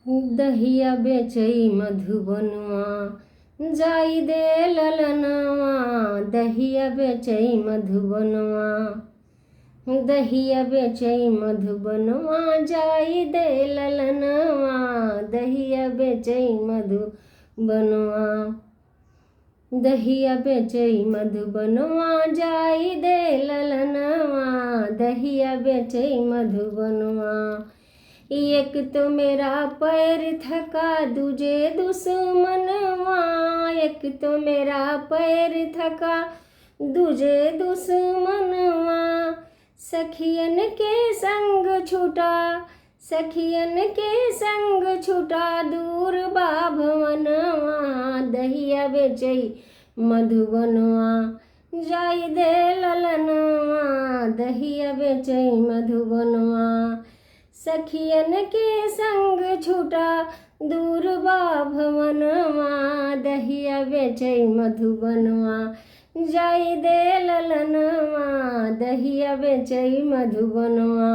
दहिया बेचई मधुबनवा जाई दे ललनवा। दहिया बेचई मधुबनवा, दहिया बेचई मधुबनवा जाई दे ललनवा। दहिया बेचई मधुबनवा, दहिया बेचई मधुबनवा जाई दे ललनवा। दहिया बेचई मधुबनवा। एक तो मेरा पैर थका दूजे दुश्मनवा। एक तो मेरा पैर थका दूजे दुश्मनवा। सखियन के संग छूटा, सखियन के संग छूटा दूर बा भवनवा। दहिया बेचई मधुबनवा जाई दे ललनवा। दहिया बेचई मधुबनवा। सखियन के संग छूटा दूर बा भवनवा। दहिया बेचई मधुबनवा जाई दे ललनवा। दहिया बेचई मधुबनवा।